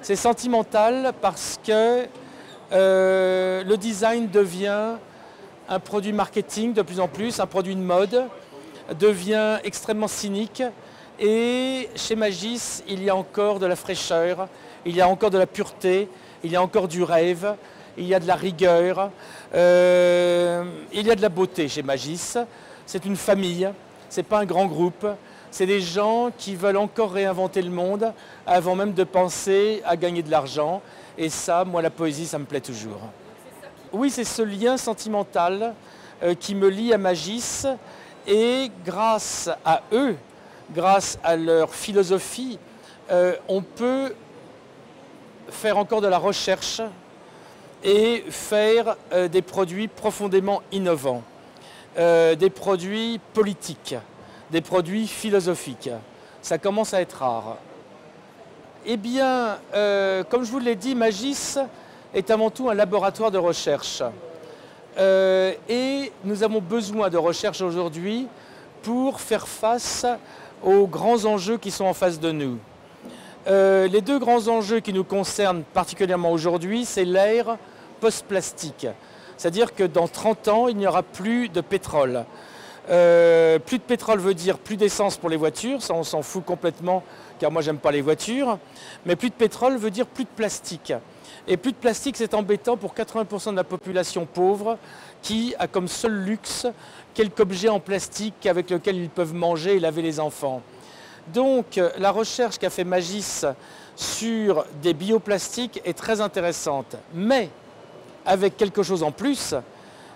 C'est sentimental parce que le design devient un produit marketing de plus en plus, un produit de mode, devient extrêmement cynique. Et chez Magis, il y a encore de la fraîcheur, il y a encore de la pureté, il y a encore du rêve, il y a de la rigueur, il y a de la beauté chez Magis. C'est une famille, ce n'est pas un grand groupe. C'est des gens qui veulent encore réinventer le monde avant même de penser à gagner de l'argent. Et ça, moi, la poésie, ça me plaît toujours. Oui, c'est ce lien sentimental qui me lie à Magis. Et grâce à eux, grâce à leur philosophie, on peut faire encore de la recherche et faire des produits profondément innovants, des produits politiques, des produits philosophiques. Ça commence à être rare. Eh bien, comme je vous l'ai dit, Magis est avant tout un laboratoire de recherche. Et nous avons besoin de recherche aujourd'hui pour faire face aux grands enjeux qui sont en face de nous. Les deux grands enjeux qui nous concernent particulièrement aujourd'hui, c'est l'ère post-plastique. C'est-à-dire que dans 30 ans, il n'y aura plus de pétrole. Plus de pétrole veut dire plus d'essence pour les voitures, ça on s'en fout complètement car moi j'aime pas les voitures, mais plus de pétrole veut dire plus de plastique. Et plus de plastique, c'est embêtant pour 80% de la population pauvre qui a comme seul luxe quelque objet en plastique avec lequel ils peuvent manger et laver les enfants. Donc la recherche qu'a fait Magis sur des bioplastiques est très intéressante, mais avec quelque chose en plus,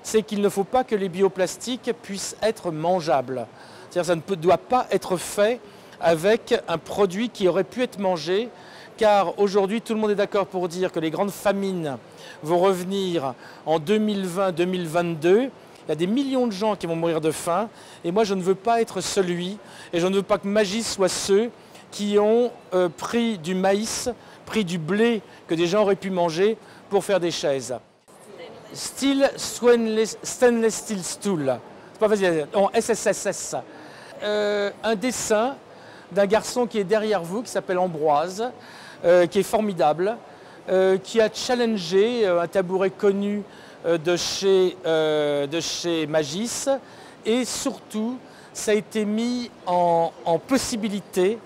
c'est qu'il ne faut pas que les bioplastiques puissent être mangeables. C'est-à-dire que ça ne doit pas être fait avec un produit qui aurait pu être mangé, car aujourd'hui tout le monde est d'accord pour dire que les grandes famines vont revenir en 2020-2022. Il y a des millions de gens qui vont mourir de faim, et moi je ne veux pas être celui, et je ne veux pas que Magis soit ceux qui ont pris du maïs, pris du blé que des gens auraient pu manger pour faire des chaises. Stainless Steel Stool, c'est pas facile, non, SSSS. Un dessin d'un garçon qui est derrière vous, qui s'appelle Ambroise, qui est formidable, qui a challengé un tabouret connu de chez Magis, et surtout ça a été mis en possibilité,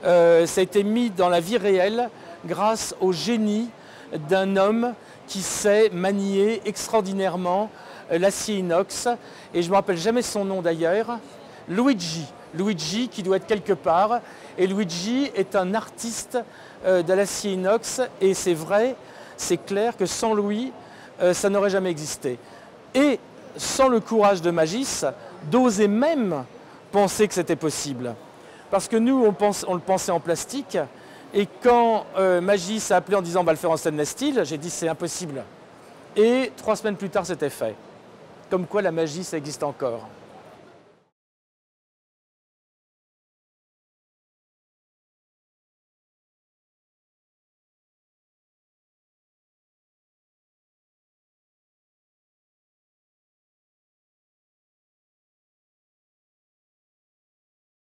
ça a été mis dans la vie réelle grâce au génie d'un homme qui sait manier extraordinairement l'acier inox, et je ne me rappelle jamais son nom d'ailleurs, Luigi qui doit être quelque part, et Luigi est un artiste de l'acier inox, et c'est vrai, c'est clair que sans lui, ça n'aurait jamais existé. Et sans le courage de Magis, d'oser même penser que c'était possible. Parce que nous, on le pensait en plastique, et quand Magis a appelé en disant on va le faire en stainless steel, j'ai dit c'est impossible. Et 3 semaines plus tard, c'était fait. Comme quoi la magie, ça existe encore.